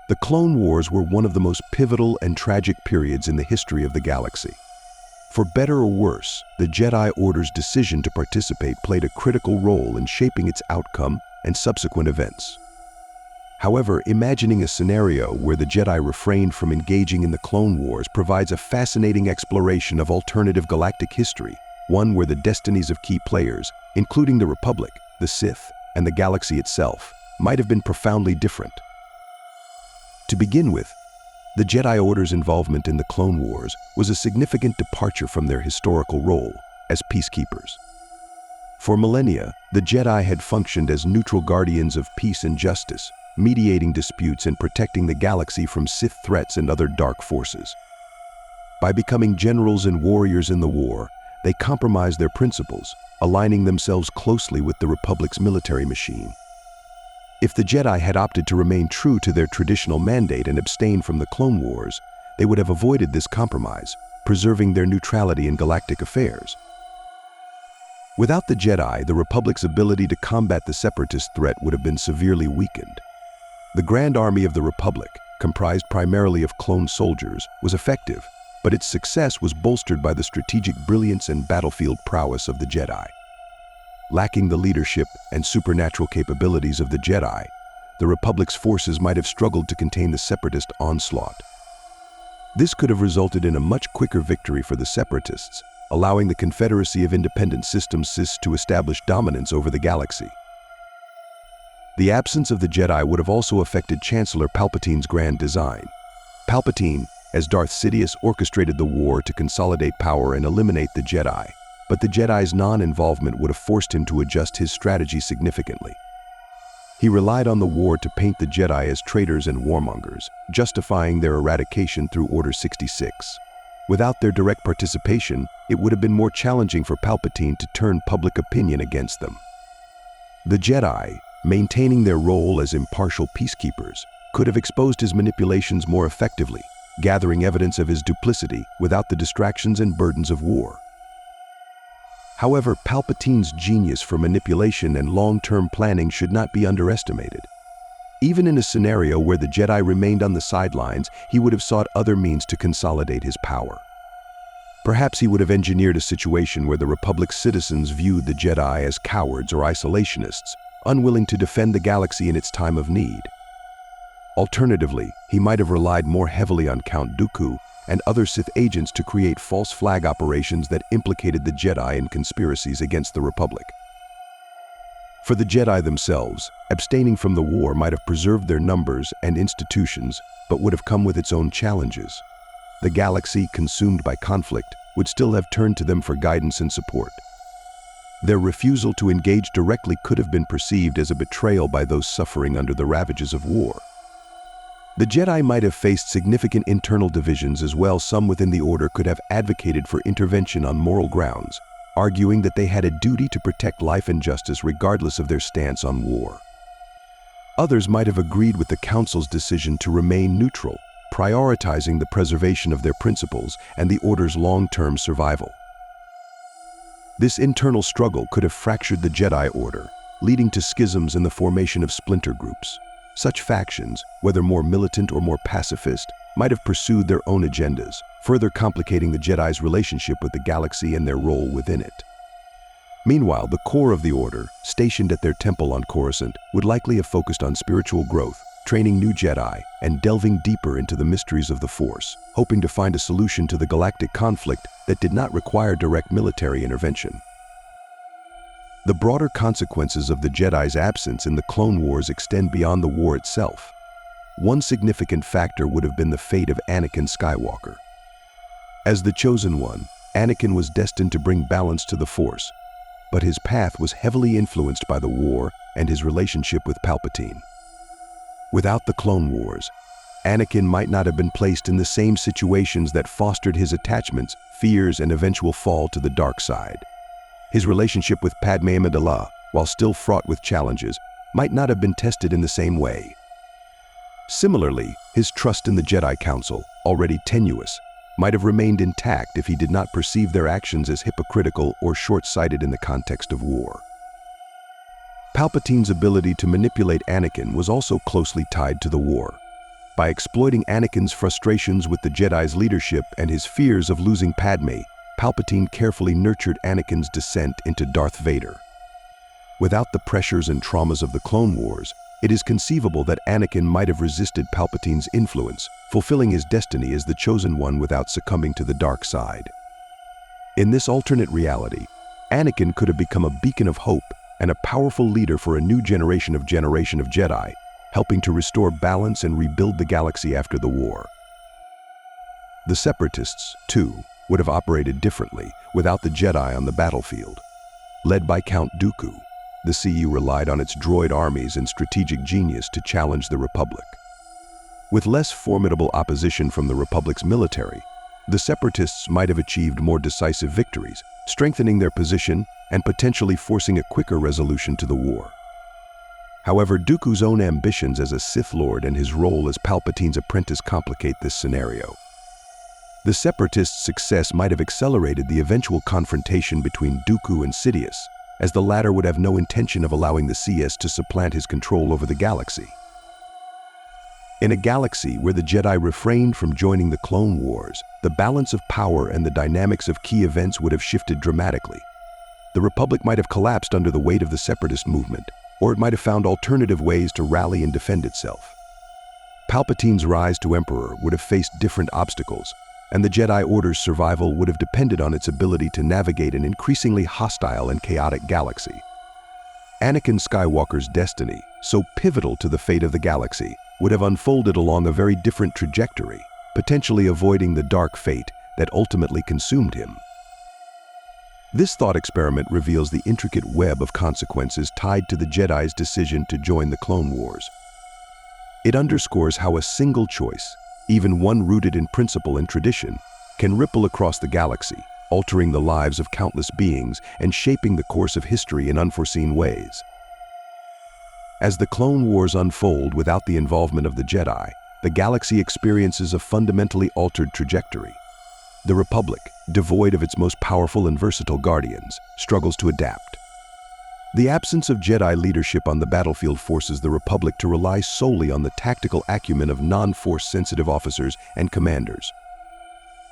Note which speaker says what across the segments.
Speaker 1: The Clone Wars were one of the most pivotal and tragic periods in the history of the galaxy. For better or worse, the Jedi Order's decision to participate played a critical role in shaping its outcome and subsequent events. However, imagining a scenario where the Jedi refrained from engaging in the Clone Wars provides a fascinating exploration of alternative galactic history, one where the destinies of key players, including the Republic, the Sith, and the galaxy itself, might have been profoundly different. To begin with, the Jedi Order's involvement in the Clone Wars was a significant departure from their historical role as peacekeepers. For millennia, the Jedi had functioned as neutral guardians of peace and justice, mediating disputes and protecting the galaxy from Sith threats and other dark forces. By becoming generals and warriors in the war, they compromised their principles, aligning themselves closely with the Republic's military machine. If the Jedi had opted to remain true to their traditional mandate and abstain from the Clone Wars, they would have avoided this compromise, preserving their neutrality in galactic affairs. Without the Jedi, the Republic's ability to combat the Separatist threat would have been severely weakened. The Grand Army of the Republic, comprised primarily of clone soldiers, was effective, but its success was bolstered by the strategic brilliance and battlefield prowess of the Jedi. Lacking the leadership and supernatural capabilities of the Jedi, the Republic's forces might have struggled to contain the Separatist onslaught. This could have resulted in a much quicker victory for the Separatists, allowing the Confederacy of Independent Systems (CIS) to establish dominance over the galaxy. The absence of the Jedi would have also affected Chancellor Palpatine's grand design. Palpatine, as Darth Sidious, orchestrated the war to consolidate power and eliminate the Jedi, but the Jedi's non-involvement would have forced him to adjust his strategy significantly. He relied on the war to paint the Jedi as traitors and warmongers, justifying their eradication through Order 66. Without their direct participation, it would have been more challenging for Palpatine to turn public opinion against them. The Jedi, maintaining their role as impartial peacekeepers, could have exposed his manipulations more effectively, gathering evidence of his duplicity without the distractions and burdens of war. However, Palpatine's genius for manipulation and long-term planning should not be underestimated. Even in a scenario where the Jedi remained on the sidelines, he would have sought other means to consolidate his power. Perhaps he would have engineered a situation where the Republic's citizens viewed the Jedi as cowards or isolationists, unwilling to defend the galaxy in its time of need. Alternatively, he might have relied more heavily on Count Dooku and other Sith agents to create false flag operations that implicated the Jedi in conspiracies against the Republic. For the Jedi themselves, abstaining from the war might have preserved their numbers and institutions, but would have come with its own challenges. The galaxy, consumed by conflict, would still have turned to them for guidance and support. Their refusal to engage directly could have been perceived as a betrayal by those suffering under the ravages of war. The Jedi might have faced significant internal divisions as well. Some within the Order could have advocated for intervention on moral grounds, arguing that they had a duty to protect life and justice regardless of their stance on war. Others might have agreed with the Council's decision to remain neutral, prioritizing the preservation of their principles and the Order's long-term survival. This internal struggle could have fractured the Jedi Order, leading to schisms and the formation of splinter groups. Such factions, whether more militant or more pacifist, might have pursued their own agendas, further complicating the Jedi's relationship with the galaxy and their role within it. Meanwhile, the core of the Order, stationed at their temple on Coruscant, would likely have focused on spiritual growth, training new Jedi, and delving deeper into the mysteries of the Force, hoping to find a solution to the galactic conflict that did not require direct military intervention. The broader consequences of the Jedi's absence in the Clone Wars extend beyond the war itself. One significant factor would have been the fate of Anakin Skywalker. As the Chosen One, Anakin was destined to bring balance to the Force, but his path was heavily influenced by the war and his relationship with Palpatine. Without the Clone Wars, Anakin might not have been placed in the same situations that fostered his attachments, fears, and eventual fall to the dark side. His relationship with Padme Amidala, while still fraught with challenges, might not have been tested in the same way. Similarly, his trust in the Jedi Council, already tenuous, might have remained intact if he did not perceive their actions as hypocritical or short-sighted in the context of war. Palpatine's ability to manipulate Anakin was also closely tied to the war. By exploiting Anakin's frustrations with the Jedi's leadership and his fears of losing Padme, Palpatine carefully nurtured Anakin's descent into Darth Vader. Without the pressures and traumas of the Clone Wars, it is conceivable that Anakin might have resisted Palpatine's influence, fulfilling his destiny as the chosen one without succumbing to the dark side. In this alternate reality, Anakin could have become a beacon of hope and a powerful leader for a new generation of Jedi, helping to restore balance and rebuild the galaxy after the war. The Separatists, too, would have operated differently without the Jedi on the battlefield. Led by Count Dooku, the CU relied on its droid armies and strategic genius to challenge the Republic. With less formidable opposition from the Republic's military, the Separatists might have achieved more decisive victories, strengthening their position and potentially forcing a quicker resolution to the war. However, Dooku's own ambitions as a Sith Lord and his role as Palpatine's apprentice complicate this scenario. The Separatists' success might have accelerated the eventual confrontation between Dooku and Sidious, as the latter would have no intention of allowing the CS to supplant his control over the galaxy. In a galaxy where the Jedi refrained from joining the Clone Wars, the balance of power and the dynamics of key events would have shifted dramatically. The Republic might have collapsed under the weight of the Separatist movement, or it might have found alternative ways to rally and defend itself. Palpatine's rise to Emperor would have faced different obstacles, and the Jedi Order's survival would have depended on its ability to navigate an increasingly hostile and chaotic galaxy. Anakin Skywalker's destiny, so pivotal to the fate of the galaxy, would have unfolded along a very different trajectory, potentially avoiding the dark fate that ultimately consumed him. This thought experiment reveals the intricate web of consequences tied to the Jedi's decision to join the Clone Wars. It underscores how a single choice, even one rooted in principle and tradition, can ripple across the galaxy, altering the lives of countless beings and shaping the course of history in unforeseen ways. As the Clone Wars unfold without the involvement of the Jedi, the galaxy experiences a fundamentally altered trajectory. The Republic, devoid of its most powerful and versatile guardians, struggles to adapt. The absence of Jedi leadership on the battlefield forces the Republic to rely solely on the tactical acumen of non-Force-sensitive officers and commanders.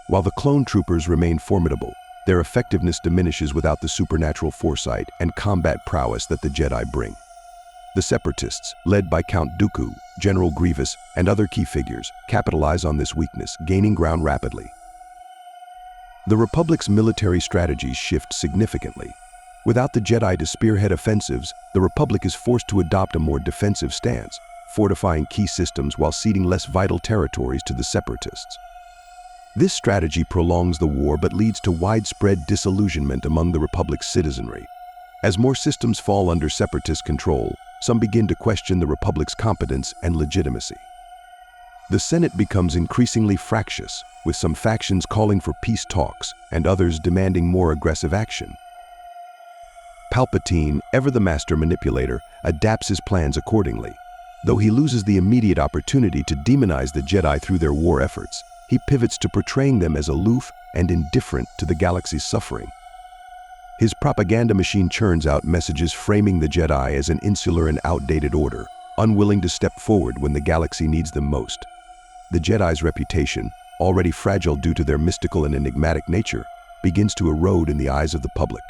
Speaker 1: While the clone troopers remain formidable, their effectiveness diminishes without the supernatural foresight and combat prowess that the Jedi bring. The Separatists, led by Count Dooku, General Grievous, and other key figures, capitalize on this weakness, gaining ground rapidly. The Republic's military strategies shift significantly. Without the Jedi to spearhead offensives, the Republic is forced to adopt a more defensive stance, fortifying key systems while ceding less vital territories to the Separatists. This strategy prolongs the war but leads to widespread disillusionment among the Republic's citizenry. As more systems fall under Separatist control, some begin to question the Republic's competence and legitimacy. The Senate becomes increasingly fractious, with some factions calling for peace talks and others demanding more aggressive action. Palpatine, ever the master manipulator, adapts his plans accordingly. Though he loses the immediate opportunity to demonize the Jedi through their war efforts, he pivots to portraying them as aloof and indifferent to the galaxy's suffering. His propaganda machine churns out messages framing the Jedi as an insular and outdated order, unwilling to step forward when the galaxy needs them most. The Jedi's reputation, already fragile due to their mystical and enigmatic nature, begins to erode in the eyes of the public.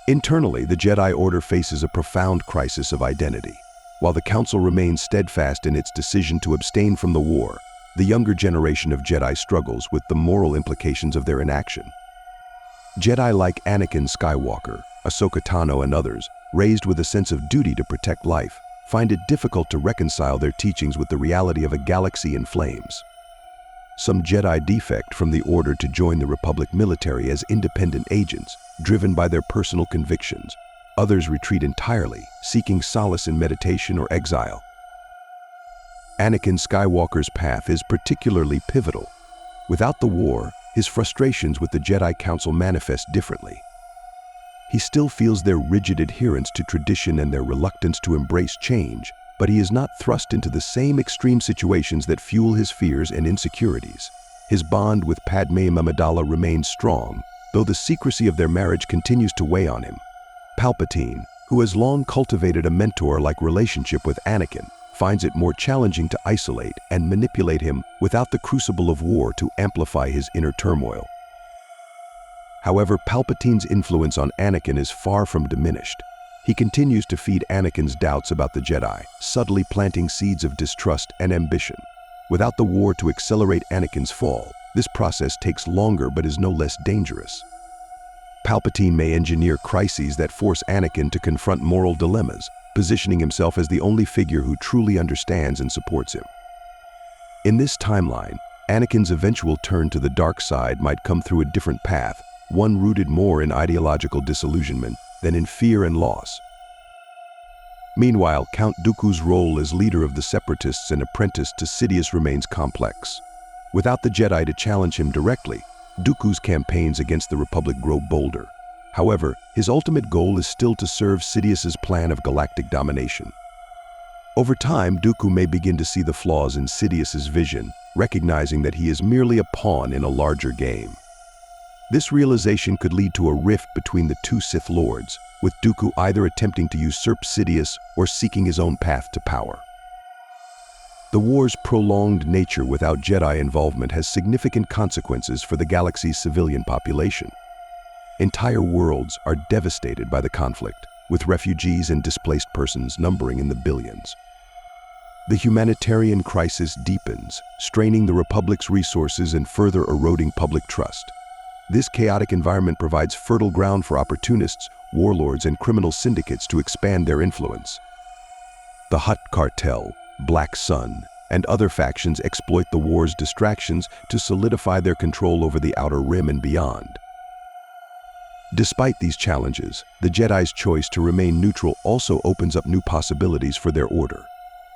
Speaker 1: Internally, the Jedi Order faces a profound crisis of identity. While the Council remains steadfast in its decision to abstain from the war, the younger generation of Jedi struggles with the moral implications of their inaction. Jedi like Anakin Skywalker, Ahsoka Tano, and others, raised with a sense of duty to protect life, find it difficult to reconcile their teachings with the reality of a galaxy in flames. Some Jedi defect from the Order to join the Republic military as independent agents, driven by their personal convictions. Others retreat entirely, seeking solace in meditation or exile. Anakin Skywalker's path is particularly pivotal. Without the war, his frustrations with the Jedi Council manifest differently. He still feels their rigid adherence to tradition and their reluctance to embrace change, but he is not thrust into the same extreme situations that fuel his fears and insecurities. His bond with Padme Amidala remains strong, though the secrecy of their marriage continues to weigh on him. Palpatine, who has long cultivated a mentor-like relationship with Anakin, finds it more challenging to isolate and manipulate him without the crucible of war to amplify his inner turmoil. However, Palpatine's influence on Anakin is far from diminished. He continues to feed Anakin's doubts about the Jedi, subtly planting seeds of distrust and ambition. Without the war to accelerate Anakin's fall, this process takes longer but is no less dangerous. Palpatine may engineer crises that force Anakin to confront moral dilemmas, positioning himself as the only figure who truly understands and supports him. In this timeline, Anakin's eventual turn to the dark side might come through a different path, one rooted more in ideological disillusionment than in fear and loss. Meanwhile, Count Dooku's role as leader of the Separatists and apprentice to Sidious remains complex. Without the Jedi to challenge him directly, Dooku's campaigns against the Republic grow bolder. However, his ultimate goal is still to serve Sidious's plan of galactic domination. Over time, Dooku may begin to see the flaws in Sidious's vision, recognizing that he is merely a pawn in a larger game. This realization could lead to a rift between the two Sith Lords, with Dooku either attempting to usurp Sidious or seeking his own path to power. The war's prolonged nature without Jedi involvement has significant consequences for the galaxy's civilian population. Entire worlds are devastated by the conflict, with refugees and displaced persons numbering in the billions. The humanitarian crisis deepens, straining the Republic's resources and further eroding public trust. This chaotic environment provides fertile ground for opportunists, warlords, and criminal syndicates to expand their influence. The Hutt Cartel, Black Sun, and other factions exploit the war's distractions to solidify their control over the Outer Rim and beyond. Despite these challenges, the Jedi's choice to remain neutral also opens up new possibilities for their order.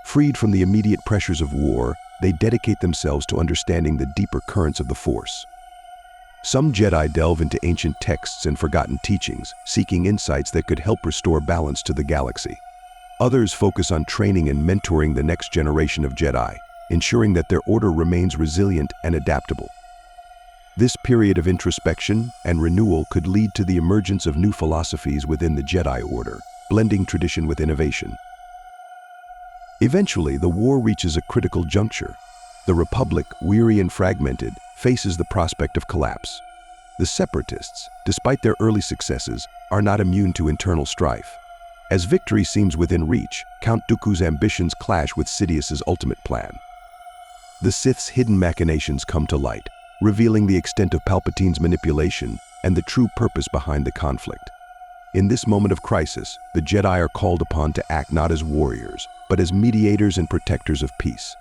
Speaker 1: Freed from the immediate pressures of war, they dedicate themselves to understanding the deeper currents of the Force. Some Jedi delve into ancient texts and forgotten teachings, seeking insights that could help restore balance to the galaxy. Others focus on training and mentoring the next generation of Jedi, ensuring that their order remains resilient and adaptable. This period of introspection and renewal could lead to the emergence of new philosophies within the Jedi Order, blending tradition with innovation. Eventually, the war reaches a critical juncture. The Republic, weary and fragmented, faces the prospect of collapse. The Separatists, despite their early successes, are not immune to internal strife. As victory seems within reach, Count Dooku's ambitions clash with Sidious's ultimate plan. The Sith's hidden machinations come to light, revealing the extent of Palpatine's manipulation and the true purpose behind the conflict. In this moment of crisis, the Jedi are called upon to act not as warriors, but as mediators and protectors of peace.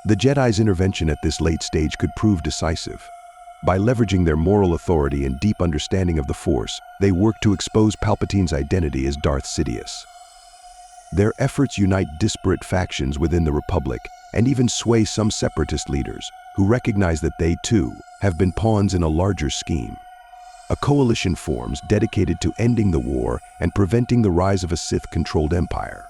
Speaker 1: The Jedi's intervention at this late stage could prove decisive. By leveraging their moral authority and deep understanding of the Force, they work to expose Palpatine's identity as Darth Sidious. Their efforts unite disparate factions within the Republic and even sway some Separatist leaders who recognize that they, too, have been pawns in a larger scheme. A coalition forms dedicated to ending the war and preventing the rise of a Sith-controlled empire.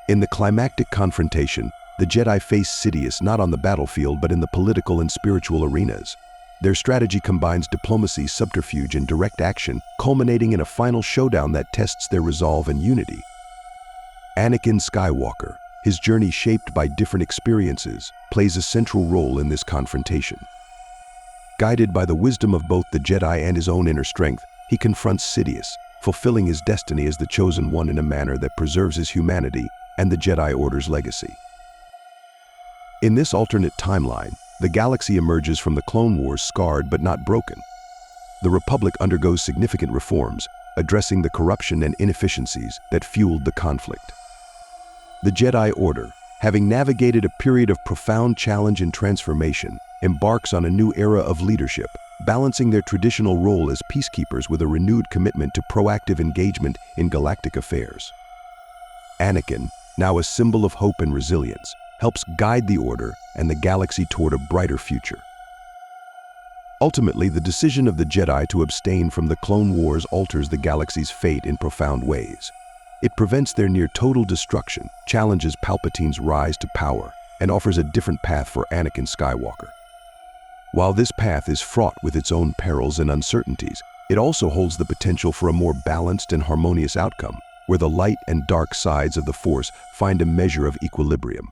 Speaker 1: In the climactic confrontation, the Jedi face Sidious not on the battlefield but in the political and spiritual arenas. Their strategy combines diplomacy, subterfuge, and direct action, culminating in a final showdown that tests their resolve and unity. Anakin Skywalker, his journey shaped by different experiences, plays a central role in this confrontation. Guided by the wisdom of both the Jedi and his own inner strength, he confronts Sidious, fulfilling his destiny as the Chosen One in a manner that preserves his humanity and the Jedi Order's legacy. In this alternate timeline, the galaxy emerges from the Clone Wars scarred but not broken. The Republic undergoes significant reforms, addressing the corruption and inefficiencies that fueled the conflict. The Jedi Order, having navigated a period of profound challenge and transformation, embarks on a new era of leadership, balancing their traditional role as peacekeepers with a renewed commitment to proactive engagement in galactic affairs. Anakin, now a symbol of hope and resilience, helps guide the Order and the galaxy toward a brighter future. Ultimately, the decision of the Jedi to abstain from the Clone Wars alters the galaxy's fate in profound ways. It prevents their near-total destruction, challenges Palpatine's rise to power, and offers a different path for Anakin Skywalker. While this path is fraught with its own perils and uncertainties, it also holds the potential for a more balanced and harmonious outcome, where the light and dark sides of the Force find a measure of equilibrium.